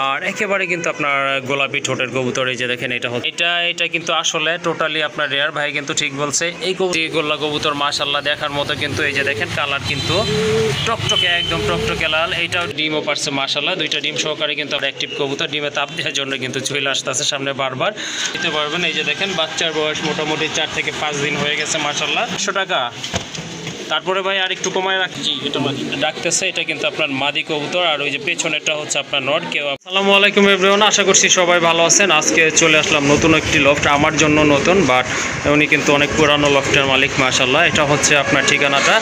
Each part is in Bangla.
আর একেবারে কিন্তু আপনার গোলাপি ঠোঁটের কবুতর। এই যে দেখেন এটা এটা কিন্তু আসলে টোটালি আপনার রেয়ার, ভাই কিন্তু ঠিক বলছে। এই গোল্লা কবুতর মাশাআল্লাহ দেখার মতো, কিন্তু এই যে দেখেন কালার কিন্তু টকটকে, একদম টকটকে লাল। এইটাও ডিমও পারছে মাশাআল্লাহ, দুইটা ডিম সহকারে কিন্তু অ্যাক্টিভ কবুতর। ডিমে তাপ দেওয়ার জন্য কিন্তু চলে আসতেছে সামনে বারবার, দিতে পারবেন। এই যে দেখেন বাচ্চার বয়স মোটামুটি 4 থেকে 5 দিন হয়ে গেছে মাশাআল্লাহ। 100 টাকা। তারপরে ভাই আর একটু কমায় রাখছি, এটা ডাকতেছে, এটা কিন্তু আপনার মাদি কবুতর। আর ওই যে পেছনেরটা হচ্ছে আপনার নট কেউ। আসসালামু আলাইকুম এভরিওয়ান, আশা করছি সবাই ভালো আছেন। আজকে চলে আসলাম নতুন একটি লফট, আমার জন্য নতুন, বাট উনি কিন্তু অনেক পুরানো লফটের মালিক মাশাআল্লাহ। এটা হচ্ছে আপনার ঠিকানাটা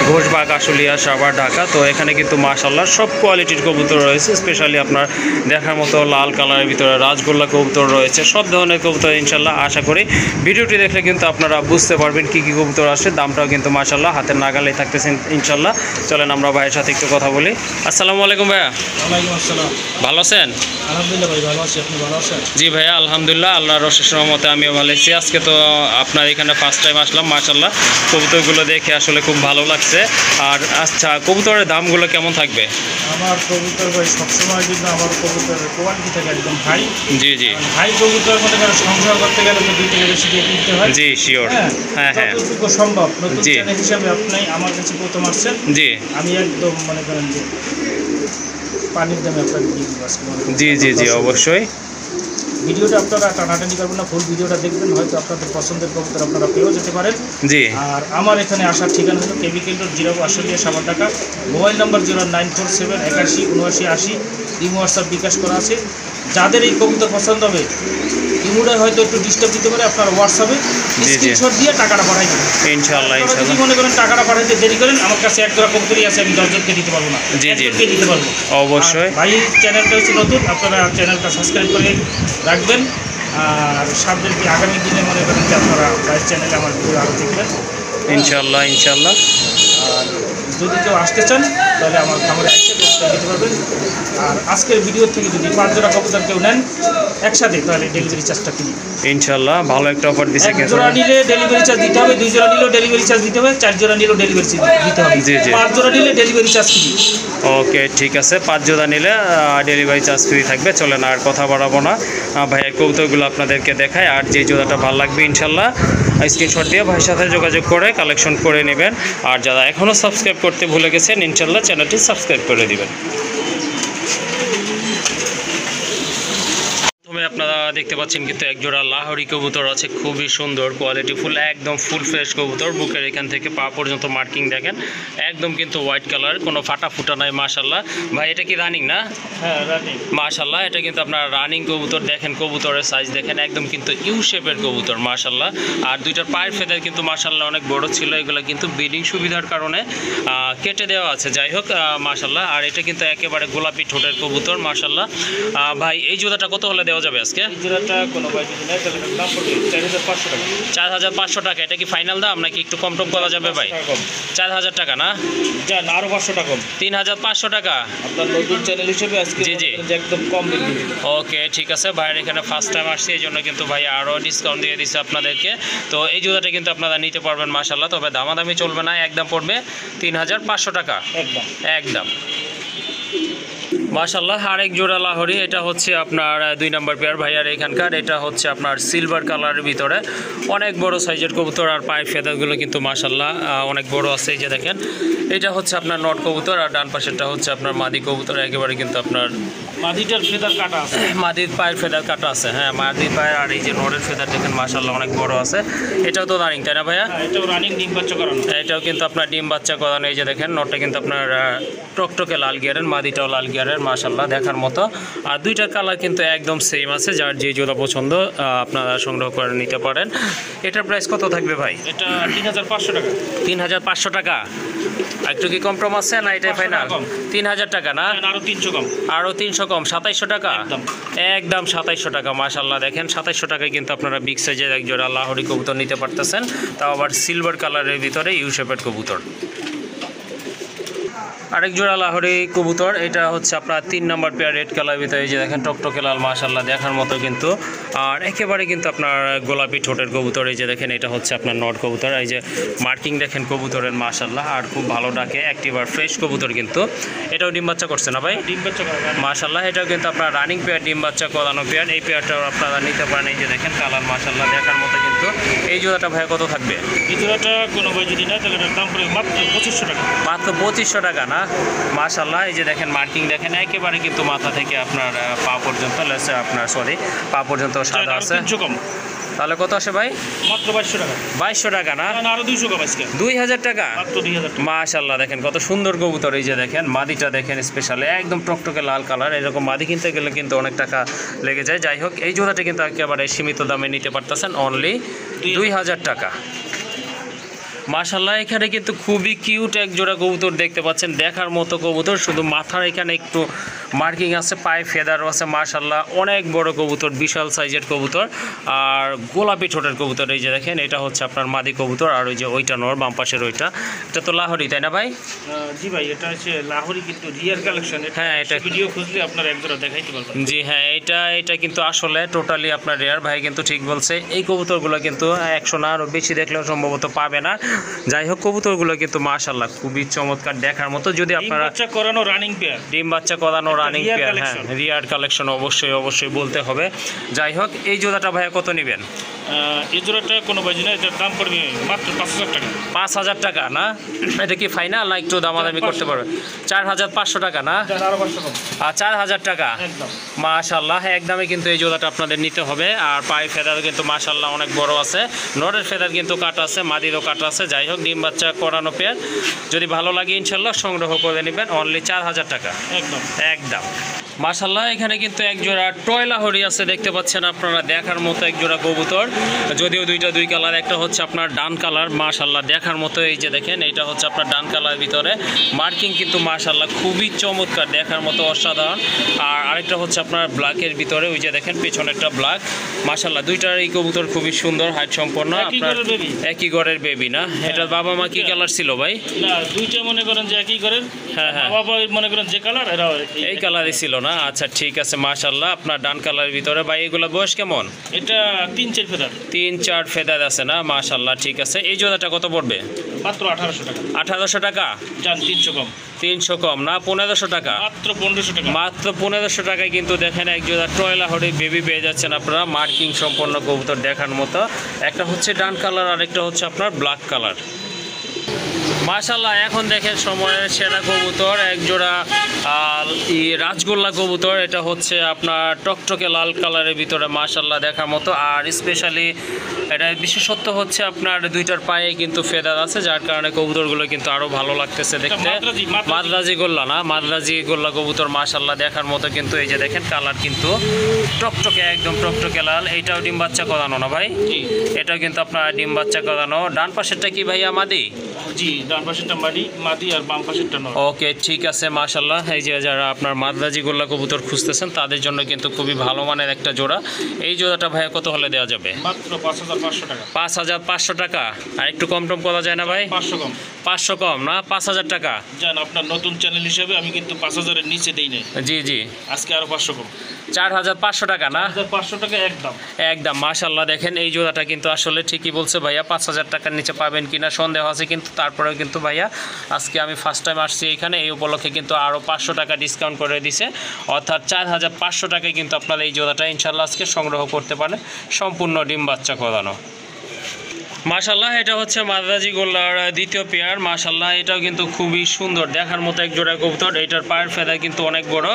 ঘোষবাগ আশুলিয়া সাভার ঢাকা। তো এখানে কিন্তু মাশাআল্লাহ সব কোয়ালিটির কবুতর রয়েছে, স্পেশালি আপনার দেখার মতো লাল কালারের ভিতরে রাজগোল্লা কবুতর রয়েছে, সব ধরনের কবুতর ইনশাল্লাহ। আশা করি ভিডিওটি দেখলে কিন্তু আপনারা বুঝতে পারবেন কী কী কবুতর আসে, দামটাও কিন্তু মাশাআল্লাহ হাতের নাগালে থাকতেছেন ইনশাল্লাহ। চলেন আমরা ভাইয়ের সাথে একটু কথা বলি। আসসালামু আলাইকুম ভাইয়া। ওয়ালাইকুম আসসালাম। ভালো আছেন? আলহামদুলিল্লাহ ভাই, ভালো আছি। আপনি ভালো আছেন? জি ভাইয়া আলহামদুলিল্লাহ, আল্লাহর অশেষ রহমতে আমিও ভালো আছি। আজকে তো আপনার এখানে ফার্স্ট টাইম আসলাম মাশাআল্লাহ, কবুতরগুলো দেখে আসলে খুব ভালো লাগছে। আর আচ্ছা, কবুতরের দামগুলো কেমন থাকবে? আমার কবুতর ভাই সবসময় কিন্তু আমার কবুতরের কোয়ালিটি থাকে একদম হাই। জি জি, হাই কবুতর মনে করেন সংগ্রহ করতে গেলে তো 2 থেকে বেশি দিয়ে কিনতে হয়। জি শিওর। হ্যাঁ হ্যাঁ, যতটুকু সম্ভব নতুন চ্যানেল হিসাবে আপনি আমার কাছে প্রথম আসছেন। জি, আমি একদম মনে করেন যে পানির দামে আপনাকে দিয়ে দিব আজকে। জি জি জি অবশ্যই। ভিডিওটা আপনারা টানাটানি করবেন না, ফুল ভিডিওটা দেখবেন, হয়তো আপনাদের পছন্দের কবুতর আপনারা পেয়েও যেতে পারেন। জি, আর আমার এখানে আসার ঠিকানা হলো chemical road, Zirabo Ashulia Savar Dhaka. Mobile number 0947 81 79 80। Imo WhatsApp bKash করা আছে। যাদের এই কবুতর পছন্দ হবে, ইমোটা হয়তো একটু ডিস্টার্ব দিতে পারে, আপনার হোয়াটসঅ্যাপে স্ক্রিনশট দিয়ে টাকাটা পাঠাই দেবেন ইনশাআল্লাহ। যদি মনে করেন টাকাটা পাঠাইতে দেরি করেন, আমার কাছে এক জোড়া কবুতরই আছে, আমি 10 জনকে দিতে পারবো না, জি জি দিতে পারবো অবশ্যই। ভাই চ্যানেলটা হচ্ছে নতুন, আপনারা চ্যানেলটা সাবস্ক্রাইব করে রাখবেন। আর সামনের কি আগামী দিনে মনে করেন যে আপনারা ভাইয়ের চ্যানেলে আমার ভিডিও আরও দেখবেন ইনশাআল্লাহ ইনশাআল্লাহ। আর যদি কেউ আসতে চান তাহলে আমার খামারে আসতে দিতে পারবেন। আর আজকের ভিডিও থেকে যদি 5 জোড়া কবুতর কেউ নেন একসাথে, তাহলে ডেলিভারি চার্জটা ফ্রি ইনশাআল্লাহ। ভালো একটা অফার দিছে। 1 জোড়া নিলে ডেলিভারি চার্জ দিতে হবে, 2 জোড়া নিলেও ডেলিভারি চার্জ দিতে হবে, 4 জোড়া নিলেও ডেলিভারি চার্জ দিতে হবে। জি জি, 5 জোড়া নিলে ডেলিভারি চার্জ ফ্রি। ওকে ঠিক আছে, 5 জোড়া নিলে ডেলিভারি চার্জ ফ্রি থাকবে। চলেন আর কথা বাড়াবো না, ভাইয়ের কবুতরগুলো আপনাদেরকে দেখায়। আর যে জোড়াটা ভালো লাগবে ইনশাআল্লাহ স্ক্রিনশট দিয়ে ভাইয়ের সাথে যোগাযোগ করে কালেকশন করে নেবেন। আর যারা এখনও সাবস্ক্রাইব করতে ভুলে গেছেন ইনশাআল্লাহ চ্যানেলটি সাবস্ক্রাইব করে দিবেন। আপনারা দেখতে পাচ্ছেন কিন্তু এক জোড়া লাহোরি কবুতর আছে, খুবই সুন্দর কোয়ালিটি ফুল, একদম ফুল ফ্রেশ কবুতর। বুকের এখান থেকে পা পর্যন্ত মার্কিং দেখেন, একদম কিন্তু হোয়াইট কালার, কোনো ফাটা ফুটা নাই মাশাআল্লাহ। ভাই এটা কি রানিং না? হ্যাঁ রানিং মাশাআল্লাহ, এটা কিন্তু আপনার রানিং কবুতর। দেখেন কবুতরের সাইজ দেখেন, একদম কিন্তু ইউ শেপের কবুতর মাশাআল্লাহ। আর দুইটার পায়ের ফেদার কিন্তু মাশাআল্লাহ অনেক বড় ছিল, এগুলো কিন্তু ব্রিডিং সুবিধার কারণে কেটে দেওয়া আছে, যাই হোক মাশাআল্লাহ। আর এটা কিন্তু একেবারে গোলাপি ঠোঁটের কবুতর মাশাআল্লাহ। ভাই এই জোড়াটা কত হলে দেওয়া যাবে আজকে? জোড়াটা কোনো ভাই যদি নেয় তাহলে দাম পড়বে 4500 টাকা। 4500 টাকা। এটা কি ফাইনাল দাম নাকি একটু কম টম করা যাবে ভাই? 4000 টাকা না? যান আরো 500 টাকা কম, 3500 টাকা। আপনার নতুন চ্যানেল হিসেবে আজকে জি জি একদম কম দিন। ওকে ঠিক আছে, ভাইয়ের এখানে ফার্স্ট টাইম আসছে এই জন্য কিন্তু ভাই আরও ডিসকাউন্ট দিয়ে দিচ্ছে আপনাদেরকে। তো এই জুতাটা কিন্তু আপনারা নিতে পারবেন মাশাআল্লাহ, তবে দামাদামি চলবে না, একদম পড়বে 3500 টাকা একদম একদম মাশাআল্লাহ। আরেক জোড়া লাহোরি, এটা হচ্ছে আপনার 2 নম্বর পেয়ার ভাইয়ার এখানকার। এটা হচ্ছে আপনার সিলভার কালারের ভিতরে অনেক বড় সাইজের কবুতর। আর পায়ের ফেদারগুলো কিন্তু মাশাআল্লাহ অনেক বড় আছে, এই যে দেখেন। এটা হচ্ছে আপনার নট কবুতর, আর ডান পাশেরটা হচ্ছে আপনার মাদি কবুতর। একেবারে কিন্তু আপনার মাদিটার ফেদার কাটা আছে, মাদির পায়ের ফেদার কাটা আছে। হ্যাঁ মাদির পায়ের, আর এই যে নটের ফেদার দেখেন মাশাআল্লাহ অনেক বড় আছে। এটাও তো রানিং তাই না ভাইয়া? এটাও রানিং, ডিম বাচ্চা করানো। এটাও কিন্তু আপনার ডিম বাচ্চা করানো। এই যে দেখেন নটটা কিন্তু আপনার টকটকে লাল গিয়ারের, মাদিটাও লাল গিয়ারের মাশাআল্লাহ দেখার মতো। আর দুইটার কালার কিন্তু একদম সেম আছে, যার যে জোড়া পছন্দ আপনারা সংগ্রহ করে নিতে পারেন। এটার প্রাইস কত থাকবে ভাই? এটা 3500 টাকা। 3500 টাকা। একটু কি কম টম আছে না এটাই ফাইনাল? 3000 টাকা না? আরো 300 কম। আরও 300 কম, 2700 টাকা একদম একদম 2700 টাকা মাশাআল্লাহ। দেখেন 2700 টাকায় কিন্তু আপনারা বিগ সাইজের এক জোড়া লাহোরি কবুতর নিতে পারতেছেন, তাও আবার সিলভার কালারের ভিতরে ইউ শেপের কবুতর। আরেক জোড়া লাহোরি কবুতর, এটা হচ্ছে আপনার 3 নম্বর পেয়ার রেড কালার ভিতরে, এই যে দেখেন টকটকে লাল মাশাআল্লাহ দেখার মতো কিন্তু। আর একেবারে কিন্তু আপনার গোলাপি ঠোঁটের কবুতর, এই যে দেখেন এটা হচ্ছে আপনার নট কবুতর, এই যে মার্কিং দেখেন কবুতরের মাশাআল্লাহ, আর খুব ভালো ডাকে, অ্যাক্টিভ আর ফ্রেশ কবুতর কিন্তু। এটাও ডিম বাচ্চা করছে না ভাই? ডিম বাচ্চা করা মাশাআল্লাহ, এটাও কিন্তু আপনার রানিং পেয়ার, ডিম বাচ্চা করানো পেয়ার। এই পেয়ারটাও আপনারা নিতে পারেন, এই যে দেখেন কালার মাশাআল্লাহ দেখার মতো কিন্তু। এই জোড়াটা ভাই কত থাকবে? এই জোড়াটা কোনো ভাই যদি না তাহলে এটার দাম পড়বে মাত্র 2500 টাকা। মাত্র 2500 টাকা না? মাশাআল্লাহ, এই যে দেখেন মার্কিং দেখেন একেবারে কিন্তু মাথা থেকে আপনার পা পর্যন্ত, আপনার সরি পা পর্যন্ত সাদা আছে। 300 কম, তাহলে কত আসে ভাই? মাত্র 2200 টাকা। 2200 টাকা না? না, আরো 200 কম আজকে। 2000 টাকা? মাত্র 2000 টাকা। মাশাআল্লাহ, দেখেন কত সুন্দর কবুতর, এই যে দেখেন মাদিটা দেখেন স্পেশালি একদম টকটকে লাল কালার। এরকম মাদি কিনতে গেলে কিন্তু অনেক টাকা লেগে যায়। যাই হোক, এই জোড়াটা কিন্তু একেবারে সীমিত দামে নিতে পারতেছেন, অনলি 2000 টাকা। মাশাআল্লাহ, এখানে কিন্তু খুবই কিউট এক জোড়া কবুতর দেখতে পাচ্ছেন, দেখার মতো কবুতর, শুধু মাথার এখানে একটু মার্কিং আছে, পায়ে ফেদারও আছে মাশাআল্লাহ, অনেক বড় কবুতর, বিশাল সাইজের কবুতর আর গোলাপি ঠোঁটের কবুতর। এই যে দেখেন এটা হচ্ছে আপনার মাদি কবুতর, আর ওই যে ওইটা নর বাম পাশের ওইটা, এটা তো লাহোরি তাই না ভাই? জি ভাই, এটা হচ্ছে লাহোরি কিন্তু রিয়ার কালেকশন। হ্যাঁ, এটা ভিডিও খুঁজলে আপনার এক জোড়া দেখাইতে পারবেন। জি হ্যাঁ, এটা কিন্তু আসলে টোটালি আপনার রেয়ার, ভাই কিন্তু ঠিক বলছে। এই কবুতরগুলো কিন্তু 100 না আরও বেশি দেখলেও সম্ভবত পাবে না। যাই হোক, কবুতরগুলো কিন্তু মাশাআল্লাহ খুবই চমৎকার দেখার মতো। যদি আপনারা বাচ্চা করানো রানিং পেয়ার, ডিম বাচ্চা করানো রানিং রিয়ার পেয়ার, হ্যাঁ কালেকশন। রিয়ার কালেকশন অবশ্যই বলতে হবে। যাই হোক, এই জোড়াটা ভাইয়া কত নেবেন? এই জোড়াটা কোনো বাজি না, এটার দাম পড়বে মাত্র 5000 টাকা। 5000 টাকা না? এটা কি ফাইনাল না একটু দামাদামি করতে পারবে? 4500 টাকা না? আরো 500 কম, আর 4000 টাকা? একদম মাশাআল্লাহ, একদমই কিন্তু এই জোড়াটা আপনাদের নিতে হবে। আর পায়ে ফেদার কিন্তু মাশাআল্লাহ অনেক বড় আছে, নরের ফেদার কিন্তু কাটা আছে, মাদিরও কাটা আছে। যাই হোক, ডিম বাচ্চা করানো পেয়ার, যদি ভালো লাগে ইনশাল্লাহ সংগ্রহ করে নেবেন, অনলি 4000 টাকা একদম। মাশাআল্লাহ, এখানে কিন্তু এক জোড়া টয় লাহোরি আছে, দেখতে পাচ্ছেন আপনারা দেখার মতো এক জোড়া কবুতর, যদিও দুই কালার, একটা হচ্ছে আপনার ডান কালার মাশাআল্লাহ দেখার মতো, এই যে দেখেন এটা হচ্ছে আপনার ডান কালার ভিতরে, মার্কিং কিন্তু মাশাআল্লাহ খুবই চমৎকার দেখার মতো, অসাধারণ। আর আরেকটা হচ্ছে আপনার ব্ল্যাকের ভিতরে, ওই যে দেখেন পেছনেরটা ব্ল্যাক মাশাআল্লাহ। দুইটার এই কবুতর খুবই সুন্দর, হাইট সম্পন্ন, আপনার একই ঘরের বেবি না? এটার বাবা মা কি কালার ছিল ভাই? না, দুইটা মনে করেন যে একই ঘরের, হ্যাঁ হ্যাঁ, বাবা মনে করেন যে কালার, এরা এই কালারই ছিল না? আচ্ছা ঠিক আছে, মাশাআল্লাহ আপনার ডান কালারের ভিতরে। ভাই এগুলো বয়স কেমন? এটা 3-4 ফেদার, 3-4 ফেদার আছে না? মাশাআল্লাহ, ঠিক আছে। এই জোড়াটা কত পড়বে? মাত্র 1800 টাকা। 1800 টাকা? জান 300 কম। 300 কম না? 1500 টাকা? মাত্র 1500 টাকা। মাত্র 1500 টাকায় কিন্তু দেখেন এক জোড়া টয় লাহোরি বেবি পেয়ে যাচ্ছেন আপনারা, মার্কিং সম্পন্ন কবুতর দেখার মতো। একটা হচ্ছে ডান কালার, আর একটা হচ্ছে আপনার ব্ল্যাক কালার। মাশাআল্লাহ, এখন দেখেন সময়ের সেরা কবুতর এক জোড়া রাজগোল্লা কবুতর, এটা হচ্ছে আপনার টকটকে লাল কালারের ভিতরে মাশাআল্লাহ দেখার মতো। আর স্পেশালি এটা বিশেষত্ব হচ্ছে আপনার দুইটার পায়ে কিন্তু ফেদার আছে, যার কারণে কবুতরগুলো কিন্তু আরও ভালো লাগতেছে দেখতে। মাদ্রাজি গোল্লা না? মাদ্রাজি গোল্লা কবুতর মাশাআল্লাহ দেখার মতো কিন্তু। এই যে দেখেন কালার কিন্তু টকটকে একদম টকটকে লাল। এইটাও ডিম বাচ্চা করানো না ভাই? এটাও কিন্তু আপনার ডিম বাচ্চা করানো। ডান পাশেরটা কি ভাইয়া মাদি? জি, ডান পাশেরটা মাদি আর বাম পাশেরটা নর। ওকে ঠিক আছে মাশাআল্লাহ। এই যে যারা আপনার মাদ্রাজি গোল্লা কবুতর খুঁজতেছেন তাদের জন্য কিন্তু খুবই ভালো মানের একটা জোড়া। এই জোড়াটা ভাইয়া কত হলে দেওয়া যাবে? মাত্র 5500 টাকা। 5500 টাকা? আর একটু কম টম করা যায় না ভাই? 500 কম। 500 কম না? 5000 টাকা? জান, আপনার নতুন চ্যানেল হিসেবে আমি কিন্তু 5000 এর নিচে দেই নাই। জি জি, আজকে আরো 500 কম। 4500 টাকা না? 4500 টাকা একদম। একদম মাশাআল্লাহ। দেখেন এই জোড়াটা কিন্তু আসলে ঠিকই বলছে ভাইয়া, 5000 টাকার নিচে পাবেন কিনা সন্দেহ আছে, কিন্তু তারপরেও কিন্তু ভাইয়া আজকে আমি ফার্স্ট টাইম আসছি এখানে, এই উপলক্ষে কিন্তু আরও 500 টাকা ডিসকাউন্ট করে দিছে, অর্থাৎ 4500 টাকায় কিন্তু আপনারা এই জোড়াটা ইনশাল্লাহ আজকে সংগ্রহ করতে পারেন, সম্পূর্ণ ডিম বাচ্চা করানো। মাশাআল্লাহ, এটা হচ্ছে মাদ্রাজি গোল্লার দ্বিতীয় পেয়ার। মাশাআল্লাহ, এটাও কিন্তু খুবই সুন্দর দেখার মতো এক জোড়া কবুতর। এটার পায়ের ফেদা কিন্তু অনেক বড়,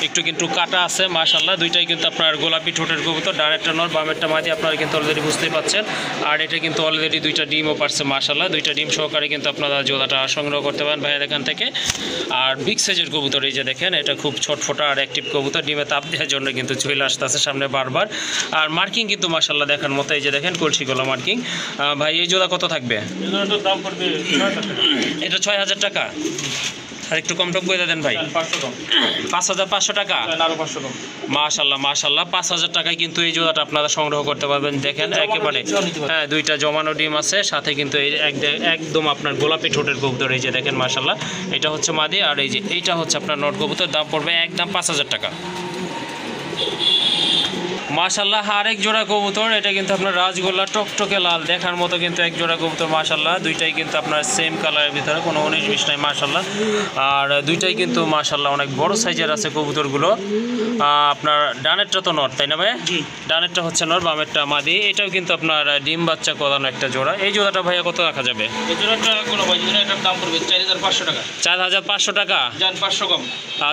একটু কিন্তু কাটা আছে মাশাআল্লাহ। দুইটাই কিন্তু আপনার গোলাপি ঠোঁটের কবুতর, ডানেরটা নর বামেরটা মাদি, আপনারা কিন্তু অলরেডি বুঝতেই পাচ্ছেন। আর এটা কিন্তু অলরেডি দুইটা ডিমও পারছে মাশাআল্লাহ, দুইটা ডিম সহকারে কিন্তু আপনারা জোড়াটা সংগ্রহ করতে পারেন ভাইয়ের এখান থেকে। আর বিগ সাইজের কবুতর, এই যে দেখেন এটা খুব ছটফটা আর অ্যাক্টিভ কবুতর, ডিমে তাপ দেওয়ার জন্য কিন্তু চলে আসতেছে সামনে বারবার। আর মার্কিং কিন্তু মাশাআল্লাহ দেখার মতো, এই যে দেখেন কলসি গলা মার্কিং। ভাই এই জোড়া কত থাকবে? এটার দাম পড়বে 6000 টাকা। এটা 6000 টাকা? আর একটু কম টম করে দেন ভাই। 5500 টাকা। আরো 500 কম। মাশাল্লাহ মাশাল্লাহ, 5000 টাকায় কিন্তু এই জোড়াটা আপনারা সংগ্রহ করতে পারবেন। দেখেন একেবারে হ্যাঁ, দুইটা জমানো ডিম আছে, সাথে কিন্তু এই একদম আপনার গোলাপি ঠোঁটের কবুতর। এই যে দেখেন মাশাল্লাহ, এটা হচ্ছে মাদি, আর এই যে এইটা হচ্ছে আপনার নট কবুতর। দাম পড়বে একদম 5000 টাকা। মাশাল্লাহ আরেক জোড়া কবুতর, এটা কিন্তু আপনার রাজগোল্লা টকটকে লাল দেখার মতো কিন্তু এক জোড়া কবুতর। মাশাল্লাহ দুইটাই কিন্তু আপনার সেম কালারের ভিতরে, কোনো 19-20 নাই মাশাল্লাহ। আর দুইটাই কিন্তু মাশাল্লাহ অনেক বড় সাইজের আছে কবুতরগুলো। আপনার ডানেরটা তো নর, তাই না ভাই? ডানেরটা হচ্ছে নর, বামেরটা মাদি। এটাও কিন্তু আপনার ডিম বাচ্চা করানো একটা জোড়া। এই জোড়াটা ভাইয়া কত রাখা যাবে? এই জোড়াটা কোনো ভাই জোড়া, এটার দাম পড়বে 4500 টাকা। 4500 টাকা। জান 500 কম।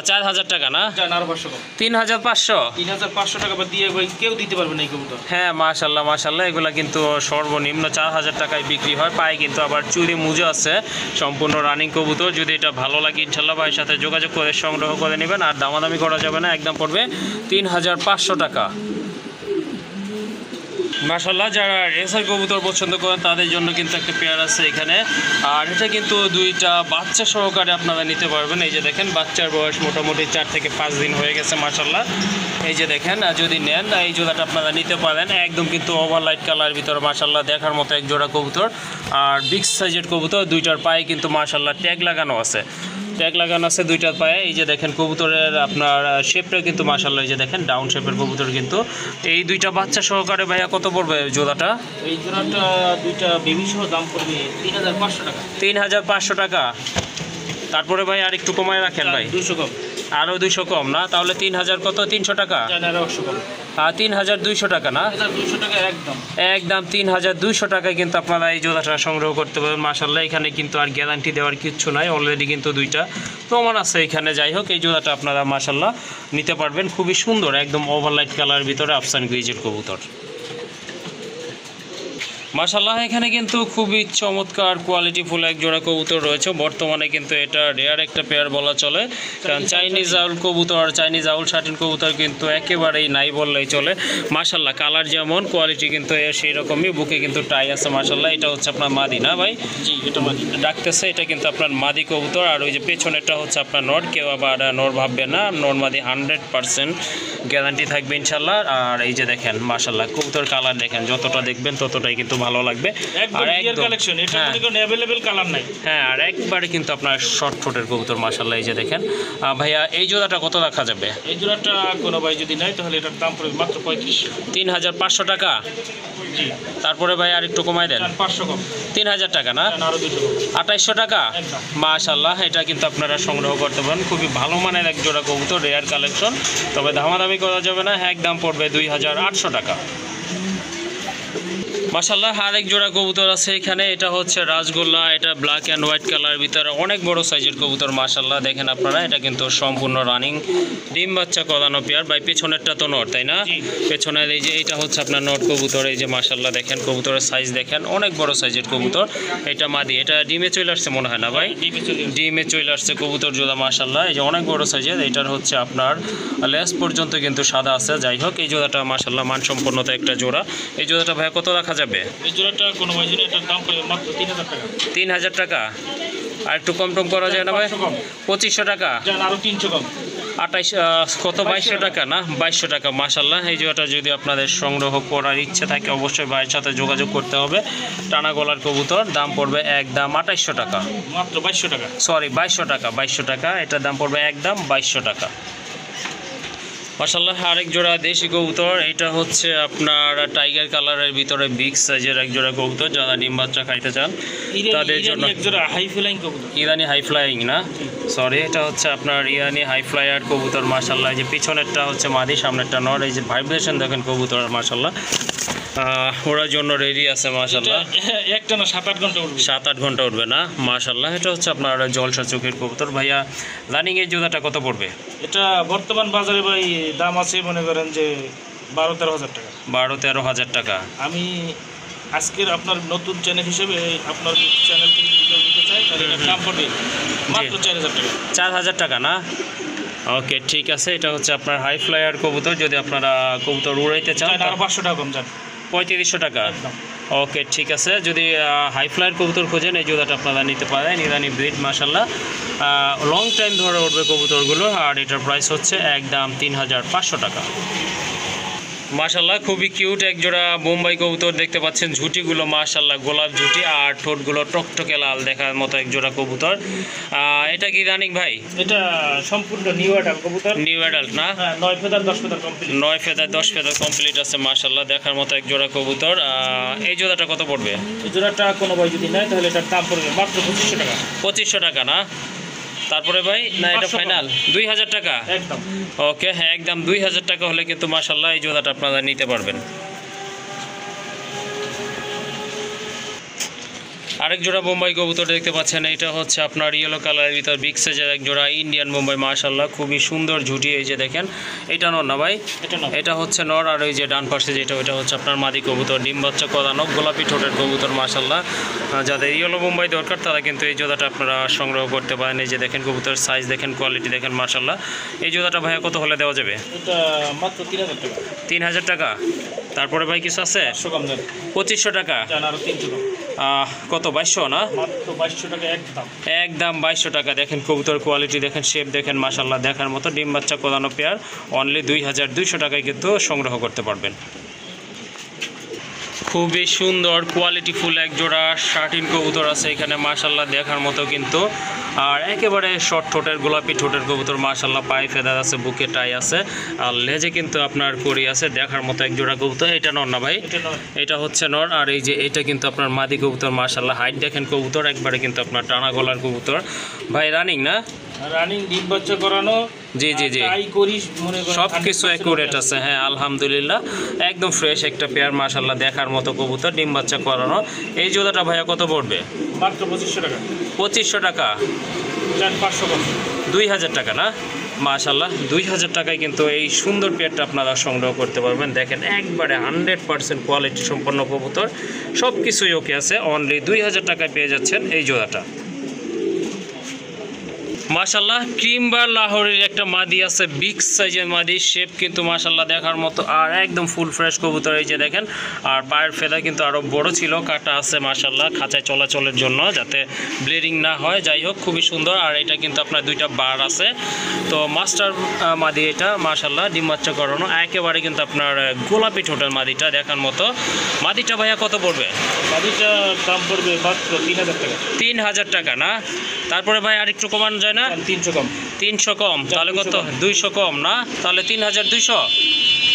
4000 টাকা না? জান আরো 500 কম। 3500। 3500 টাকা বা দিয়ে ভাই কেউ দিতে পারবে না এই কবুতর। হ্যাঁ মাশাল্লাহ মাশাল্লাহ, এগুলা কিন্তু সর্বনিম্ন 4000 টাকায় বিক্রি হয়। পায়ে কিন্তু আবার চুরি মুজো আছে, সম্পূর্ণ রানিং কবুতর। যদি এটা ভালো লাগে ইনশাল্লাহ ভাইয়ের সাথে যোগাযোগ করে সংগ্রহ করে নেবেন। আর দামাদামি করা যাবে না, একদম পড়বে 3500 টাকা। মাশাল্লাহ যারা রেসার কবুতর পছন্দ করেন তাদের জন্য কিন্তু একটা পেয়ার আছে এখানে। আর এটা কিন্তু দুইটা বাচ্চা সহকারে আপনারা নিতে পারবেন। এই যে দেখেন বাচ্চার বয়স মোটামুটি 4 থেকে 5 দিন হয়ে গেছে মাশাল্লাহ। এই যে দেখেন, যদি নেন এই জোড়াটা আপনারা নিতে পারেন। একদম কিন্তু ওভারলাইট কালার ভিতরে মাশাল্লাহ দেখার মতো এক জোড়া কবুতর। আর বিগ সাইজের কবুতর, দুইটার পায়ে কিন্তু মাশাল্লাহ ট্যাগ লাগানো আছে। ট্যাগ লাগানো আছে দুইটার পায়ে। এই যে দেখেন কবুতরের আপনার শেপটা কিন্তু মাশাল্লাহ, এই যে দেখেন ডাউন শেপের কবুতর কিন্তু। এই দুইটা বাচ্চা সহকারে ভাইয়া কত পড়বে জোড়াটা? এই জোড়াটা দুইটা বেবি সহ দাম পড়বে 3500 টাকা। 3500 টাকা। তারপরে ভাই আর একটু কমায় রাখেন ভাই। 200 কম। আরও 200 কম না? তাহলে 3000 কত? 300 টাকা। জান আরো 100 কম। 3200 টাকা না? 200 টাকা একদম। একদম 3200 টাকায় কিন্তু আপনারা এই জোড়াটা সংগ্রহ করতে পারবেন মাশাল্লাহ। এখানে কিন্তু আর গ্যারান্টি দেওয়ার কিচ্ছু নাই, অলরেডি কিন্তু দুইটা প্রমাণ আছে এখানে। যাই হোক, এই জোড়াটা আপনারা মাশাল্লাহ নিতে পারবেন। খুবই সুন্দর, একদম ওভারলাইট কালারের ভিতরে আফসান গ্রিজের কবুতর মাশাল্লাহ। এখানে কিন্তু খুবই চমৎকার কোয়ালিটিফুল এক জোড়া কবুতর রয়েছে। বর্তমানে কিন্তু এটা রেয়ার একটা পেয়ার বলা চলে, কারণ চাইনিজ আউল কবুতর, চাইনিজ আউল শাটিন কবুতর কিন্তু একেবারেই নাই বললেই চলে মাশাল্লাহ। কালার যেমন, কোয়ালিটি কিন্তু সেই রকমই। বুকে কিন্তু টাই আছে মাশাল্লাহ। এটা হচ্ছে আপনার মাদি না ভাই? জি, এটা মাদি ডাকতেছে। এটা কিন্তু আপনার মাদি কবুতর। আর ওই যে পেছনেরটা হচ্ছে আপনার নর। কেউ আবার নর ভাববে না, নর মাদি 100% গ্যারান্টি থাকবে ইনশাল্লাহ। আর এই যে দেখেন মাশাল্লাহ কবুতর কালার দেখেন, যতটা দেখবেন ততটাই কিন্তু ভালো লাগবে। আর একদম কালেকশন, এটা মনে করেন अवेलेबल কালার নাই। হ্যাঁ, আর একবারে কিন্তু আপনার শর্ট ঠোঁটের কবুতর মাশাল্লাহ। এই যে দেখেন ভাইয়া, এই জোড়াটা কত রাখা যাবে? এই জোড়াটা কোনো ভাই যদি নাই তাহলে এটার দাম পড়বে মাত্র 3500। 3500 টাকা। জি। তারপরে ভাই আর একটু কমাই দেন। 500 কম। 3000 টাকা না? আরো 200 কম। 2800 টাকা। মাশাল্লাহ, এটা কিন্তু আপনারা সংগ্রহ করতে পারেন। খুবই ভালো মানের এক জোড়া কবুতর, রেয়ার কালেকশন। তবে দামাদামি করা যাবে না, একদম পড়বে 2800 টাকা। মাশাল্লাহ আরেক জোড়া কবুতর আছে এখানে। এটা হচ্ছে রাজগোল্লা। এটা ব্ল্যাক অ্যান্ড হোয়াইট কালার ভিতরে অনেক বড় সাইজের কবুতর মাশাল্লাহ। দেখেন আপনারা, এটা কিন্তু সম্পূর্ণ রানিং ডিম বাচ্চা করানো পেয়ার। ভাই পেছনেরটা তো নট, তাই না? পেছনের এই যে এটা হচ্ছে আপনার নট কবুতর। এই যে মাশাল্লাহ দেখেন কবুতরের সাইজ দেখেন, অনেক বড় সাইজের কবুতর। এটা মাদি। এটা ডিমে চলে আসছে মনে হয় না ভাই? ডিমে চলে আসছে কবুতর জোড়া মাশাল্লাহ। এই যে অনেক বড় সাইজের। এটার হচ্ছে আপনার লেস পর্যন্ত কিন্তু সাদা আছে। যাই হোক, এই জোড়াটা মাশাল্লাহ মানসম্পন্নতা একটা জোড়া। এই জোড়াটা ভাই কত রাখা যাবে? এই জোড়াটা কোনো ভাই যদি এটার দাম পড়বে মাত্র 3000 টাকা। 3000 টাকা। আর একটু কম টম করা যায় না ভাই? 2500 টাকা। জান আরো 300 কম। 2200 টাকা না? 2200 টাকা মাশাল্লাহ। এই জোড়াটা যদি আপনাদের সংগ্রহ করার ইচ্ছে থাকে অবশ্যই ভাইয়ের সাথে যোগাযোগ করতে হবে। টানা গলার কবুতর, দাম পড়বে একদম 2800 টাকা। মাত্র 2200 টাকা। সরি 2200 টাকা। 2200 টাকা। এটার দাম পড়বে একদম 2200 টাকা। মাশাল্লাহ আরেক জোড়া দেশি কবুতর। এটা হচ্ছে আপনার টাইগার কালারের ভিতরে বিগ সাইজের এক জোড়া কবুতর। যারা ডিম বাচ্চা খাইতে চান তাদের জন্য এক জোড়া হাই ফ্লাইং কবুতর। ইরানি হাই ফ্লাইং না? সরি, এটা হচ্ছে আপনার ইরানি হাই ফ্লাইয়ার কবুতর মাশাল্লাহ। এই যে পিছনেরটা হচ্ছে মাদি, সামনেরটা নর। এই যে ভাইব্রেশন দেখেন কবুতর মাশাল্লাহ। ওরার জন্য রেডি আছে মাশাল্লাহ। একটা না 7-8 ঘন্টা উঠবে। 7-8 ঘন্টা উঠবে না? মাশাল্লাহ। এটা হচ্ছে আপনার জলসা চোখের কবুতর। ভাইয়া রানিং এই জোড়াটা কত পড়বে? এটা বর্তমান বাজারে ভাই দাম আছে মনে করেন যে 12-13 হাজার টাকা। 12-13 হাজার টাকা। আমি আজকের আপনার নতুন চ্যানেল হিসেবে আপনার চ্যানেল থেকে ভিডিও দিতে চাই, তাহলে এটার দাম পড়বে মাত্র 4000 টাকা। 4000 টাকা না? ওকে, ঠিক আছে। এটা হচ্ছে আপনার হাই ফ্লাইয়ার কবুতর। যদি আপনারা কবুতর উড়াইতে চান আরো 500 টাকা কম যান। 3500 টাকা। একদম। ওকে ঠিক আছে, যদি হাই ফ্লায়ার কবুতর খোঁজেন এই জোড়াটা আপনারা নিতে পারেন। ইরানি ব্রিড মাশাল্লাহ, লং টাইম ধরে উঠবে কবুতরগুলো। আর এটার প্রাইস হচ্ছে একদম 3500 টাকা। মাশাল্লাহ খুবই কিউট এক জোড়া বোম্বাই কবুতর দেখতে পাচ্ছেন, ঝুটিগুলো মাশাল্লাহ গোলাপ ঝুটি আর ঠোঁটগুলো টকটকে লাল দেখার মতো এক জোড়া কবুতর। এটা কি রানিং ভাই? এটা সম্পূর্ণ নিউ অ্যাডাল্ট কবুতর। নিউ অ্যাডাল্ট না? 9 feather 10 feather complete. 9 feather 10 feather complete আছে মাশাল্লাহ, দেখার মতো এক জোড়া কবুতর। এই জোড়াটা কত পড়বে? এই জোড়াটা কোনো ভাই যদি নেয় তাহলে এটার দাম পড়বে মাত্র 2500 টাকা। 2500 টাকা না? তারপরে ভাই না এটা ফাইনাল 2000 টাকা? একদম। ওকে হ্যাঁ, একদম 2000 টাকা হলে কিন্তু মাশাল্লাহ এই জোড়াটা আপনারা নিতে পারবেন। আরেক জোড়া বোম্বাই কবুতর দেখতে পাচ্ছেন, এটা হচ্ছে আপনার ইয়েলো কালারের ভিতর বিগ সাইজের এক জোড়া ইন্ডিয়ান বোম্বাই মাশাল্লাহ, খুবই সুন্দর ঝুটি। এই যে দেখেন, এটা নর না ভাই? এটা হচ্ছে নর। আর ওই যে ডান পাশে যেটা ওইটা হচ্ছে আপনার মাদি কবুতর, ডিম বাচ্চা করানো গোলাপি ঠোঁটের কবুতর মাশাল্লাহ। যাদের ইয়েলো বোম্বাই দরকার তারা কিন্তু এই জোড়াটা আপনারা সংগ্রহ করতে পারেন। এই যে দেখেন কবুতর সাইজ দেখেন, কোয়ালিটি দেখেন মাশাল্লাহ। এই জোড়াটা ভাইয়া কত হলে দেওয়া যাবে? এটা মাত্র 3000 টাকা। 3000 টাকা। তারপরে ভাই কিছু আছে? 500 কম দেন। 2500 টাকা। আরো 300 কম। কত 2200 না? মাত্র 2200 টাকা একদম। একদম 2200 টাকা। দেখেন কবুতর কোয়ালিটি দেখেন, শেপ দেখেন মাশাল্লাহ দেখার মতো, ডিম বাচ্চা কোদানো পেয়ার অনলি 2200 টাকায় কিন্তু সংগ্রহ করতে পারবেন। খুবই সুন্দর কোয়ালিটি ফুল এক জোড়া শার্টিন কবুতর আছে এখানে মাশাল্লাহ দেখার মতো কিন্তু। আর একেবারে শর্ট ঠোঁটের গোলাপি ঠোঁটের কবুতর মাশাল্লাহ, পায়ে ফেদার আছে, বুকে টাই আছে, আর লেজে কিন্তু আপনার কড়ি আছে, দেখার মতো এক জোড়া কবুতর। এটা নর না ভাই? এটা হচ্ছে নর। আর এই যে এটা কিন্তু আপনার মাদি কবুতর মাশাল্লাহ, হাইট দেখেন কবুতর একবারে কিন্তু আপনার টানা গলার কবুতর। ভাই রানিং না? রানিং ডিম বাচ্চা করানো। জি জি জি, সব কিছু অ্যাকুরেট আছে। হ্যাঁ আলহামদুলিল্লাহ, একদম ফ্রেশ একটা পেয়ার মাশাল্লাহ, দেখার মতো কবুতর, ডিম বাচ্চা করানো। এই জোড়াটা ভাইয়া কত পড়বে? মাত্র 2500 টাকা। 2500 টাকা। 500 কম। 2000 টাকা না? মাশাল্লাহ 2000 টাকায় কিন্তু এই সুন্দর পেয়ারটা আপনারা সংগ্রহ করতে পারবেন। দেখেন একবারে 100% কোয়ালিটি সম্পন্ন কবুতর, সব কিছুই ওকে আছে। অনলি 2000 টাকায় পেয়ে যাচ্ছেন এই জোড়াটা। মাশাল্লাহ ক্রিম বার লাহোরের একটা মাদি আছে, বিগ সাইজের মাদি, শেপ কিন্তু মাশাল্লাহ দেখার মতো, আর একদম ফুল ফ্রেশ কবুতর। এই যে দেখেন, আর পায়ের ফেদা কিন্তু আরও বড় ছিল, কাটা আছে মাশাল্লাহ খাঁচায় চলাচলের জন্য যাতে ব্লিডিং না হয়। যাই হোক খুবই সুন্দর। আর এটা কিন্তু আপনার দুইটা বার আছে, তো মাস্টার মাদি এটা মাশাল্লাহ, ডিম বাচ্চা করানো একেবারে কিন্তু আপনার গোলাপি ঠোঁটের মাদিটা দেখার মতো। মাদিটা ভাইয়া কত পড়বে? মাদিটা দাম পড়বে মাত্র 3000 টাকা। 3000 টাকা না? তারপরে ভাই আর একটু কমানো যায় না? 300 কম। 300 কম, তাহলে কত? 200 কম না? তাহলে 3200।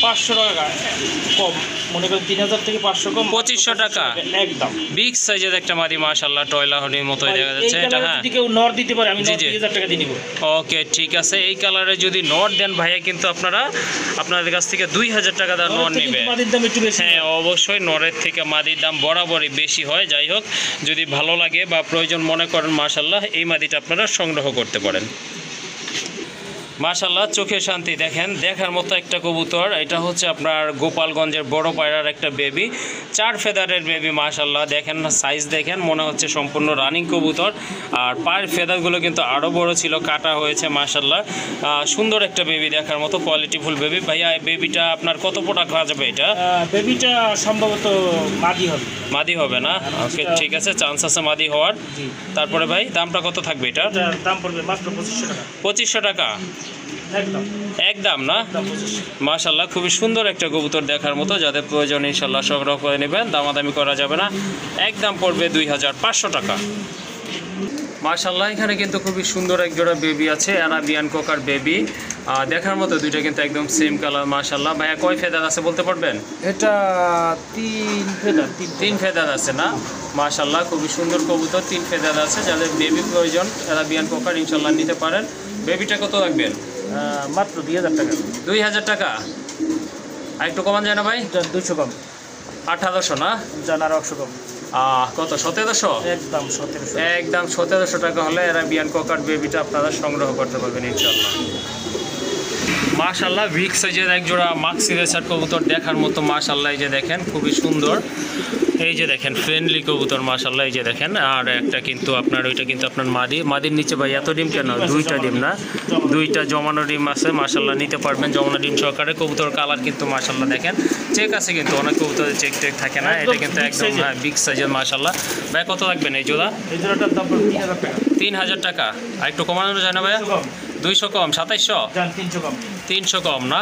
500 টাকা কম, মনে করেন 3000 থেকে 500 কম, 2500 টাকা একদম। বিগ সাইজের একটা মাদি মাশাল্লাহ, টয়লা হরির মতোই দেখা যাচ্ছে এটা। হ্যাঁ যদি কেউ নর দিতে পারে আমি জি, 3000 টাকা দিয়ে নিব। ওকে ঠিক আছে, এই কালারে যদি নট দেন ভাইয়া কিন্তু আপনাদের কাছ থেকে 2000 টাকা দাম নট নেবে। মাদির দাম একটু বেশি। হ্যাঁ অবশ্যই নরের থেকে মাদির দাম বরাবরই বেশি হয়। যাই হোক, যদি ভালো লাগে বা প্রয়োজন মনে করেন মাশাল্লাহ এই মাদিটা আপনারা সংগ্রহ করতে পারেন। মাশাল্লাহ চোখে শান্তি, দেখেন দেখার মতো একটা কবুতর। এটা হচ্ছে আপনার গোপালগঞ্জের বড় পায়রার একটা বেবি, 4 ফেদারের বেবি মাশাল্লাহ। দেখেন না সাইজ দেখেন, মনে হচ্ছে সম্পূর্ণ রানিং কবুতর। আর পায়ের ফেদারগুলো কিন্তু আরও বড় ছিল, কাটা হয়েছে মাশাল্লাহ। সুন্দর একটা বেবি দেখার মতো, কোয়ালিটিফুল বেবি। ভাইয়া এই বেবিটা আপনার কত টাকা খাওয়া যাবে? এটা বেবিটা সম্ভবত মাদি হবে। মাদি হবে না? ওকে ঠিক আছে, চান্স আছে মাদি হওয়ার। তারপরে ভাই দামটা কত থাকবে? এটা দাম পড়বে মাত্র 2500 টাকা। 2500 টাকা একদম একদম না? মাশাল্লাহ খুবই সুন্দর একটা কবুতর দেখার মতো, যাদের প্রয়োজন ইনশাল্লাহ সংগ্রহ করে নেবেন, দামাদামি করা যাবে না, একদম পড়বে 2500 টাকা। মাশাল্লাহ এখানে কিন্তু খুবই সুন্দর এক জোড়া বেবি আছে, অ্যারাবিয়ান কোকার বেবি দেখার মতো, দুইটা কিন্তু একদম সেম কালার মাশাল্লাহ। ভাইয়া কয় ফেদার আছে বলতে পারবেন? এটা 3 ফেদার। 3 ফেদার আছে না? মাশাল্লাহ খুবই সুন্দর কবুতর, 3 ফেদার আছে। যাদের বেবি প্রয়োজন অ্যারাবিয়ান কোকার ইনশাল্লাহ নিতে পারেন। বেবিটা কত রাখবেন? মাত্র 2000 টাকা। 2000 টাকা। আর একটু কমান যায় না ভাই? 200 কম। 1800 না? আর 100 কম। কত? 1700? একদম 1700। একদম 1700 টাকা হলে অ্যারাবিয়ান কোকার বেবিটা আপনারা সংগ্রহ করতে পারবেন ইনশাল্লাহ। মাশাল্লাহ বিগ সাইজের এক জোড়া মাক্সি রেসার কবুতর দেখার মতো মাশাল্লাহ। এই যে দেখেন খুবই সুন্দর, এই যে দেখেন ফ্রেন্ডলি কবুতর মাশাআল্লাহ। এই যে দেখেন আর একটা কিন্তু আপনার ওইটা কিন্তু আপনার মাদির নিচে ভাই এত ডিম কেন? দুইটা ডিম না, দুইটা জমানো ডিম আছে মাশাআল্লাহ, নিতে পারবেন জমানো ডিম সহকারে। কবুতর কালার কিন্তু মাশাআল্লাহ দেখেন চেক আছে, কিন্তু অনেক কবুতরের চেক টেক থাকে না, এটা কিন্তু একদম হ্যাঁ বিগ সাইজের মাশাআল্লাহ। ভাই কত লাগবেন এই জোড়া? এই জোড়াটার দাম পড়বে 3000 টাকা। 3000 টাকা। আর একটু কমানো যায় না ভাইয়া? 200 কম, 2700, 300 কম। 300 কম না,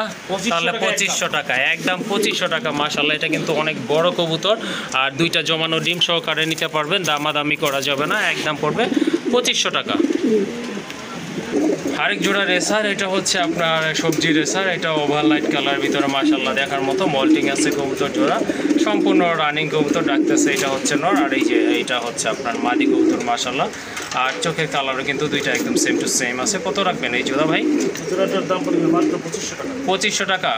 তাহলে 2500 টাকা, একদম 2500 টাকা মাশাআল্লাহ। এটা কিন্তু অনেক বড় কবুতর আর দুইটা জমানো ডিম সহকারে নিতে পারবেন, দামাদামি করা যাবে না, একদম পড়বে 2500 টাকা। আরেক জোড়া রেসার, এটা হচ্ছে আপনার সবজি রেসার, এটা ওভার লাইট কালার ভিতরে মাশাআল্লাহ দেখার মতো মল্টিং আছে কবুতর জোড়া, সম্পূর্ণ রানিং কবুতর ডাকতেছে। এটা হচ্ছে নর আর এই যে এইটা হচ্ছে আপনার মাদি কবুতর মাশাআল্লাহ। আর চোখের কালারও কিন্তু দুইটা একদম সেম টু সেম আছে। কত রাখবেন এই জোড়া ভাই? জোড়াটার দাম পড়বে মাত্র 2500 টাকা। 2500 টাকা।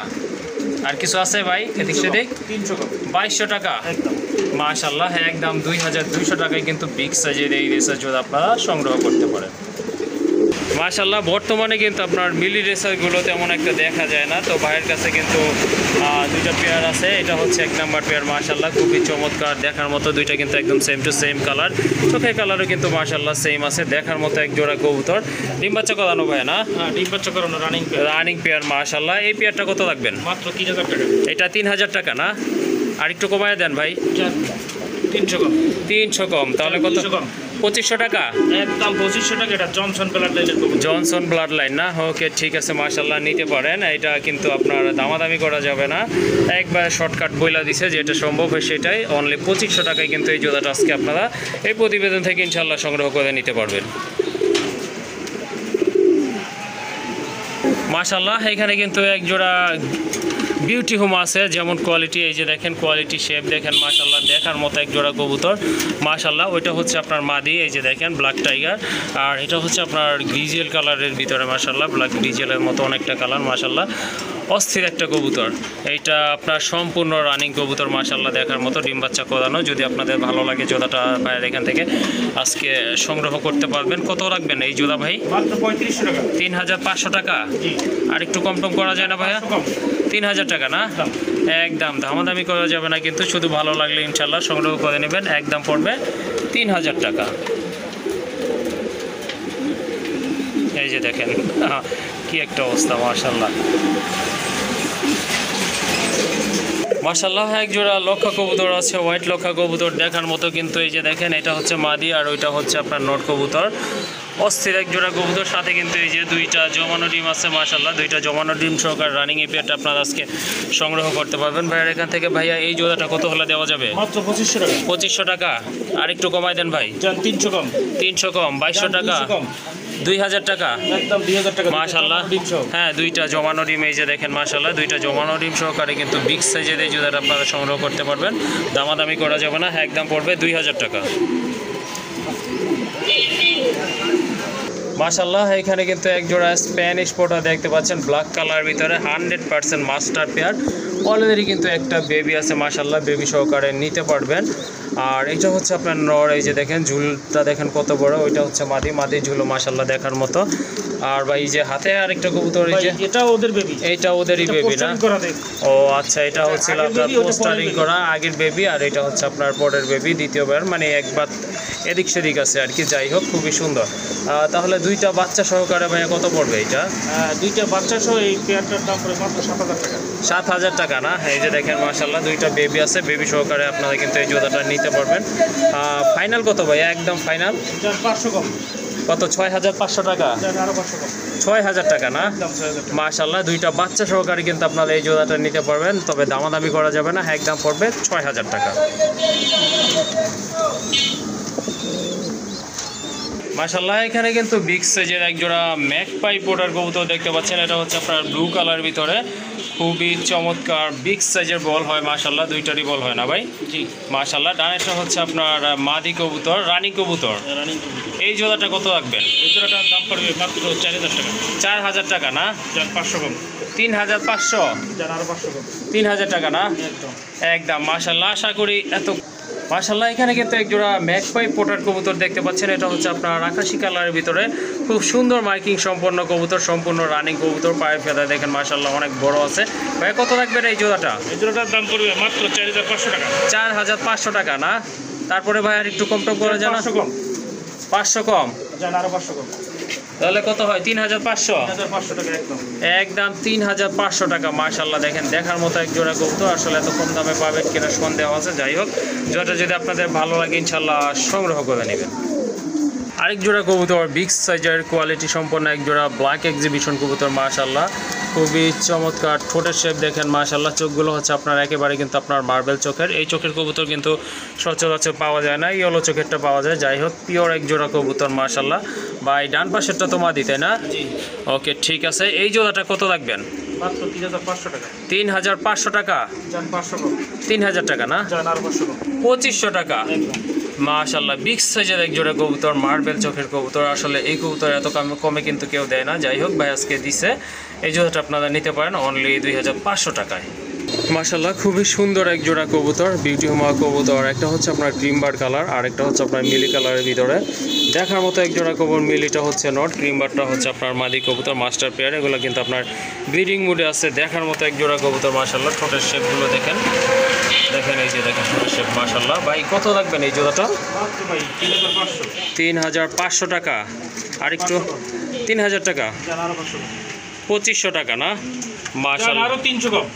আর কিছু আছে ভাই এদিক সেদিক? 300 কম। 2200 টাকা একদম মাশাআল্লাহ, একদম 2200 টাকায় কিন্তু বিগ সাইজের এই রেসার জোড়া আপনারা সংগ্রহ করতে পারেন মাশাআল্লাহ। বর্তমানে কিন্তু আপনার মিলি রেসারগুলো তেমন একটা দেখা যায় না, তো ভাইয়ের কাছে কিন্তু দুইটা পেয়ার আছে। এটা হচ্ছে 1 নাম্বার পেয়ার মাশাআল্লাহ, খুবই চমৎকার দেখার মতো, দুইটা কিন্তু একদম সেম টু সেম কালার, চোখের কালারও কিন্তু মাশাআল্লাহ সেম আছে, দেখার মতো এক জোড়া কবুতর। ডিম বাচ্চা করানো ভাই না? হ্যাঁ, ডিম বাচ্চা করানো রানিং পেয়ার মাশাআল্লাহ। এই পেয়ারটা কত রাখবেন? মাত্র 3000 টাকা। এটা 3000 টাকা না, আর একটু কমায় দেন ভাই। 300 কম। 300 কম, তাহলে কত? 2500 কম। 2500 টাকা, একদম 2500 টাকা। এটা জনসন ব্লাড লাইনের কবুতর। জনসন ব্লাড লাইন না? ওকে ঠিক আছে মাশাআল্লাহ, নিতে পারেন। এটা কিন্তু আপনার দামাদামি করা যাবে না, একবার শর্টকাট বইলা দিছে যেটা সম্ভব হয় সেটাই। অনলি 2500 টাকায় কিন্তু এই জোড়াটা আজকে আপনারা এই প্রতিবেদন থেকে ইনশাআল্লাহ সংগ্রহ করে নিতে পারবেন মাশাআল্লাহ। এখানে কিন্তু এক জোড়া বিউটি হোম আছে, যেমন কোয়ালিটি, এই যে দেখেন কোয়ালিটি শেপ দেখেন মাশাআল্লাহ, দেখার মতো এক জোড়া কবুতর মাশাআল্লাহ। ওইটা হচ্ছে আপনার মাদি, এই যে দেখেন ব্ল্যাক টাইগার, আর এটা হচ্ছে আপনার গ্রিজেল কালারের ভিতরে মাশাআল্লাহ, ব্ল্যাক গ্রিজেলের মতো অনেকটা কালার মাশাআল্লাহ, অস্থির একটা কবুতর। এইটা আপনার সম্পূর্ণ রানিং কবুতর মাশাআল্লাহ, দেখার মতো, ডিম বাচ্চা করানো। যদি আপনাদের ভালো লাগে জোড়াটা ভাইয়ের এখান থেকে আজকে সংগ্রহ করতে পারবেন। কত রাখবেন এই জোড়া ভাই? মাত্র 3500 টাকা। 3500 টাকা। জি। আর একটু কম টম করা যায় না ভাইয়া? 3000 টাকা না, একদম দামাদামি করা যাবে না, কিন্তু শুধু ভালো লাগলে ইনশাআল্লাহ সংগ্রহ করে নেবেন, একদম পড়বে 3000 টাকা। এই যে দেখেন কি একটা অবস্থা মাশাআল্লাহ মাশাআল্লাহ। এক জোড়া লক্ষা কবুতর আছে, হোয়াইট লক্ষা কবুতর দেখার মতো, কিন্তু এই যে দেখেন এটা হচ্ছে মাদি আর ওইটা হচ্ছে আপনার নট কবুতর, অস্থির এক জোড়া কবুতর। সাথে কিন্তু এই যে দুইটা জমানো ডিম আছে মাশাআল্লাহ, দুইটা জমানো ডিম সহকার রানিং এই পেয়ারটা আপনারা আজকে সংগ্রহ করতে পারবেন ভাইয়ার এখান থেকে। ভাইয়া এই জোড়াটা কত হলে দেওয়া যাবে? মাত্র 2500 টাকা। 2500 টাকা। আর একটু কমাই দেন ভাই। 300 কম। 300 কম, 2200 টাকা, 2000 টাকা। একদম 2000 টাকা মাশাআল্লাহ। হ্যাঁ, দুইটা জমানো ডিম, এই যে দেখেন মাশাআল্লাহ, দুইটা জমানো ডিম সহকারে কিন্তু বিগ সাইজের এই জোড়াটা আপনারা সংগ্রহ করতে পারবেন, দামাদামি করা যাবে না, একদম পড়বে 2000 টাকা মাশাআল্লাহ। এখানে কিন্তু এক জোড়া স্প্যানিশ পোটা দেখতে পাচ্ছেন, ব্ল্যাক কালার ভিতরে 100% মাস্টার পেয়ার। অলরেডি কিন্তু একটা বেবি আছে মাশাআল্লাহ, বেবি সহকারে নিতে পারবেন। আর এটা হচ্ছে আপনার নর, এই যে দেখেন ঝুলটা দেখেন কত বড়, ওইটা হচ্ছে মাদির ঝুলো মাশাআল্লাহ দেখার মতো। আর ভাই এই যে হাতে আরেকটা কবুতর, এই যে এটা ওদের বেবি, এইটা ওদেরই বেবি না? ও আচ্ছা, এটা হচ্ছে আপনার পোস্টারিং করা আগের বেবি, আর এটা হচ্ছে আপনার পরের বেবি, দ্বিতীয়বার, মানে একবার এদিক সেদিক আছে আর কি। যাই হোক, খুবই সুন্দর। তাহলে দুইটা বাচ্চা সহকারে ভাইয়া কত পড়বে এটা? দুইটা বাচ্চা সহ এই পেয়ারটার দাম পড়ে মাত্র 7000 টাকা। 7000 টাকা না? এই যে দেখেন মাশাআল্লাহ, দুইটা বেবি আছে, বেবি সহকারে আপনারা কিন্তু এই জোড়াটা নিতে পারবেন। ফাইনাল কত ভাইয়া? একদম ফাইনাল 500 কম। কত? 6500 টাকা। আরো 500 কম। 6000 টাকা না? একদম 6000 টাকা। মাশাআল্লাহ, দুইটা বাচ্চা সহকারে কিন্তু আপনারা এই জোড়াটা নিতে পারবেন, তবে দামাদামি করা যাবে না, একদম পড়বে 6000 টাকা মাশাআল্লাহ। এখানে কিন্তু বিগ সাইজের এক জোড়া ম্যাকপাই পোটার কবুতর দেখতে পাচ্ছেন, এটা হচ্ছে আপনার ব্লু কালার ভিতরে, খুবই চমৎকার বিগ সাইজের বল হয় মাশাআল্লাহ, দুইটারই বল হয় না ভাই? জি মাশাআল্লাহ। ডানেরটা হচ্ছে আপনার মাদি কবুতর, রানী কবুতর। রানিং কবুতর। এই জোড়াটা কত রাখবেন? এই জোড়াটার দাম পড়বে মাত্র 4000 টাকা। 4000 টাকা না? 500 কম। 3500। আরো 500 কম। 3000 টাকা না? একদম একদম মাশাআল্লাহ। আশা করি এত মাশাআল্লাহ এখানে কিন্তু এক জোড়া ম্যাকপাই পোটার কবুতর দেখতে পাচ্ছেন। এটা হচ্ছে আপনার আকাশি কালারের ভিতরে খুব সুন্দর মাইকিং সম্পন্ন কবুতর, সম্পূর্ণ রানিং কবুতর। পায়ের ফেদা দেখেন মাশাআল্লাহ অনেক বড় আছে। ভাই কত রাখবেন এই জোড়াটা? এই জোড়াটার দাম পড়বে মাত্র 4500 টাকা। 4500 টাকা না? তারপরে ভাই আর একটু কম টম করে জানা, 500 কম, 500 কম, জান আরো 500 কম। তাহলে কত হয়? 3500। 3500 টাকা একদম। একদম 3500 টাকা। মাশাআল্লাহ দেখেন দেখার মতো এক জোড়া কবুতর। আসলে এত কম দামে পাবেন কিনা সন্দেহ আছে। যাই হোক, জোড়াটা যদি আপনাদের ভালো লাগে ইনশাল্লাহ সংগ্রহ করে নেবেন। আরেক জোড়া কবুতর বিগ সাইজের কোয়ালিটি সম্পন্ন এক জোড়া ব্ল্যাক এক্সিবিশন কবুতর। মাশাআল্লাহ খুবই চমৎকার। ঠোঁটের শেপ দেখেন মাশাআল্লাহ। চোখগুলো হচ্ছে আপনার একেবারে কিন্তু আপনার মার্বেল চোখের। এই চোখের কবুতর কিন্তু সচরাচর পাওয়া যায় না, ইয়েলো চোখেরটা পাওয়া যায়। যাই হোক, পিওর এক জোড়া কবুতর মাশাআল্লাহ। বা এই ডান পাশেরটা তো মাদি, তাই না? জি। ওকে ঠিক আছে। এই জোড়াটা কত রাখবেন? মাত্র 3500 টাকা। 3500 টাকা। জান 500 কম, 3000 টাকা না? জান আরো 500 কম। 2500 টাকা। একদম। মাশাআল্লাহ বিগ সাইজের এক জোড়া কবুতর, মার্বেল চোখের কবুতর। আসলে এই কবুতর এত কমে কিন্তু কেউ দেয় না। যাই হোক, ভাই আজকে দিছে। এই জোড়াটা আপনারা নিতে পারেন অনলি 2500 টাকায়। মাশাআল্লাহ খুবই সুন্দর এক জোড়া কবুতর, বিউটি হোমা কবুতর। একটা হচ্ছে আপনার ক্রিমবার কালার আর একটা হচ্ছে আপনার মিলি কালারের ভিতরে। দেখার মতো এক জোড়া কবুতর। মিলিটা হচ্ছে নট, ক্রিমবারটা হচ্ছে আপনার মাদি কবুতর, মাস্টার পেয়ার। এগুলো কিন্তু আপনার ব্রিডিং মুডে আছে। দেখার মতো এক জোড়া কবুতর মাশাআল্লাহ। ঠোঁটের শেপগুলো দেখেন, দেখেন এই যে দেখেন ঠোঁটের শেপ মাশাআল্লাহ। ভাই কত রাখবেন এই জোড়াটা? মাত্র ভাই 3500। 3500 টাকা। আর একটু 3000 টাকা। জান আরো 500 কম, 2500 টাকা না? জান মাশাআল্লাহ আরো 300 কম।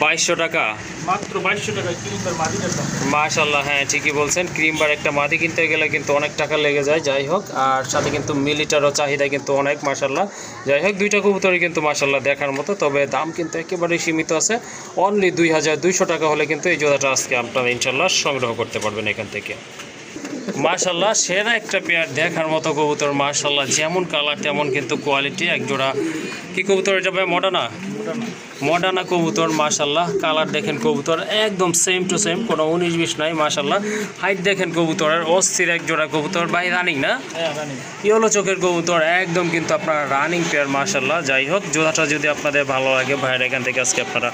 2200 টাকা। মাত্র 2200 টাকা কিলোমিটার মাদিটার দাম। মাশাআল্লাহ হ্যাঁ ঠিকই বলছেন। ক্রিমবার একটা মাদি কিনতে গেলে কিন্তু অনেক টাকা লেগে যায়। যাই হোক, আর সাথে কিন্তু মিলিটারও চাহিদা কিন্তু অনেক মাশাআল্লাহ। যাই হোক, দুইটা কবুতরই কিন্তু মাশাআল্লাহ দেখার মতো। তবে দাম কিন্তু একেবারেই সীমিত আছে। অনলি 2200 টাকা হলে কিন্তু এই জোড়াটা আজকে আপনারা ইনশাআল্লাহ সংগ্রহ করতে পারবেন এখান থেকে। মাশাআল্লাহ সেরা একটা পেয়ার, দেখার মতো কবুতর মাশাআল্লাহ। যেমন কালার তেমন কিন্তু কোয়ালিটি। এক জোড়া কি কবুতর এটা ভাই? মডানা, মডানা কবুতর মাশাআল্লাহ। কালার দেখেন কবুতর একদম সেম টু সেম, কোনো 19-20 নাই মাশাআল্লাহ। হাইট দেখেন কবুতরের অস্থির এক জোড়া কবুতর। ভাই রানিং না? হ্যাঁ রানিং। ইয়েলো চোখের কবুতর একদম কিন্তু আপনার রানিং পেয়ার মাশাআল্লাহ। যাই হোক, জোড়াটা যদি আপনাদের ভালো লাগে ভাইয়ের এখান থেকে আজকে আপনারা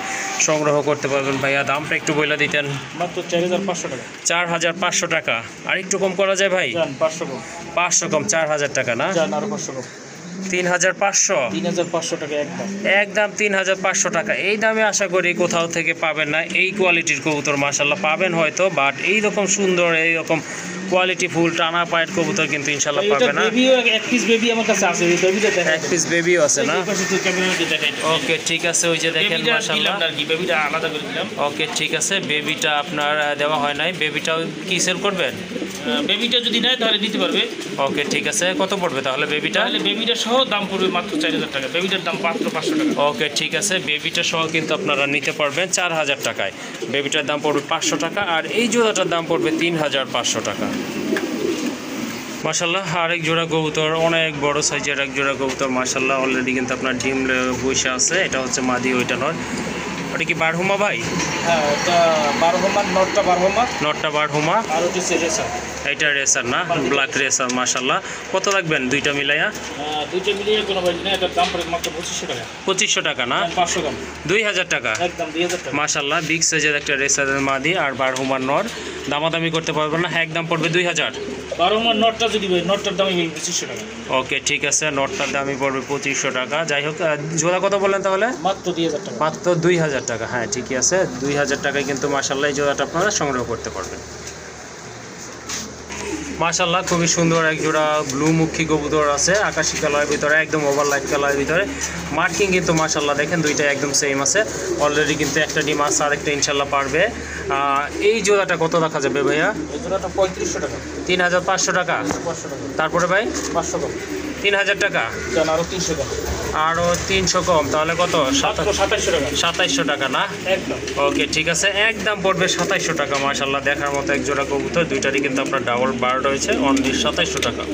সংগ্রহ করতে পারবেন। ভাইয়া দামটা একটু বলে দিতেন। মাত্র 4500 টাকা। 4500 টাকা। আর একটু কম করা যায় ভাই? জান 500 কম, 500 কম, 4000 টাকা না? জান আরো 500 কম। 3500। 3500 টাকা একদম। একদম 3500 টাকা। এই দামে আশা করি কোথাও থেকে পাবেন না। এই কোয়ালিটির কবুতর মাশাআল্লাহ পাবেন হয়তো, বাট এই রকম সুন্দর এই রকম কোয়ালিটি ফুল টানা পায়ের কবুতর কিন্তু ইনশাআল্লাহ পাবে না। বেবিও এক পিস বেবি আমার কাছে আছে। এই বেবিটা দেখেন, এক পিস বেবিও আছে না? এই পাশে তো ক্যামেরাতে দেখাই। ওকে ঠিক আছে, ওই যে দেখেন বেবিটা মাশাআল্লাহ। দিলাম না কি, বেবিটা আলাদা করে দিলাম। ওকে ঠিক আছে, বেবিটা আপনার দেওয়া হয় নাই। বেবিটাও কি সেল করবেন? বেবিটা যদি নেয় তাহলে নিতে পারবে। ওকে ঠিক আছে, কত পড়বে তাহলে বেবিটা? তাহলে বেবিটা সহ দাম পড়বে মাত্র 4000 টাকা। বেবিটার দাম মাত্র 500 টাকা। ওকে ঠিক আছে, বেবিটা সহ কিন্তু আপনারা নিতে পারবেন 4000 টাকায়। বেবিটার দাম পড়বে 500 টাকা আর এই জোড়াটার দাম পড়বে 3500 টাকা। মাশাআল্লাহ আরেক জোড়া কবুতর, অনেক বড় সাইজের এক জোড়া কবুতর মাশাআল্লাহ। অলরেডি কিন্তু আপনার ডিম বসে আছে। এটা হচ্ছে মাদি, ওইটা নয়। ওটা কি বারহুমা ভাই? হ্যাঁ, এটা 12 মাস, নটটা 12 মাস, নটটা বারহুমা, আর ওটা রেসার। এটা রেসার না? ব্ল্যাক রেসার মাশাআল্লাহ। কত রাখবেন দুইটা মিলাইয়া? দুইটা মিলিয়ে কোনো বাড়ি না, এটার দাম পড়ে মাত্র 2500 টাকা। 2500 টাকা না? 500 কম, 2000 টাকা। একদম 2000 টাকা। মাশাআল্লাহ বিগ সাইজের একটা রেসারের মাদি আর বারহুমার নর। দামাদামি করতে পারবেন না, একদম পড়বে 2000। 12 মাস নটটা যদি ভাই, নটটার দামই 2500 টাকা। ওকে ঠিক আছে, নটটার দামই পড়বে 2500 টাকা। যাই হোক, জোড়া কত বললেন তাহলে? মাত্র 2000 টাকা। মাত্র 2000 টাকা। হ্যাঁ ঠিকই আছে, 2000 টাকায় কিন্তু মাশাআল্লাহ এই জোড়াটা আপনারা সংগ্রহ করতে পারবেন। মাশাআল্লাহ খুবই সুন্দর এক জোড়া ব্লু মুখী কবুতর আছে, আকাশি কালারের ভিতরে, একদম ওভার লাইট কালারের ভিতরে। মার্কিং কিন্তু মাশাআল্লাহ দেখেন দুইটা একদম সেম আছে। অলরেডি কিন্তু একটা ডিম আছে, আর একটা ইনশাআল্লাহ পারবে। এই জোড়াটা কত রাখা যাবে ভাইয়া? এই জোড়াটা 3500 টাকা। 3500 টাকা। 500 টাকা। তারপরে ভাই 500 কম, 3000 টাকা। জান আরো 300 কম, আরও 300 কম, তাহলে কত? মাত্র 2700 টাকা। 2700 টাকা না? একদম। ওকে ঠিক আছে, একদম পড়বে 2700 টাকা। মাশাআল্লাহ দেখার মতো এক জোড়া কবুতর, দুইটারই কিন্তু আপনার ডাবল বার রয়েছে, অনলি 2700 টাকা।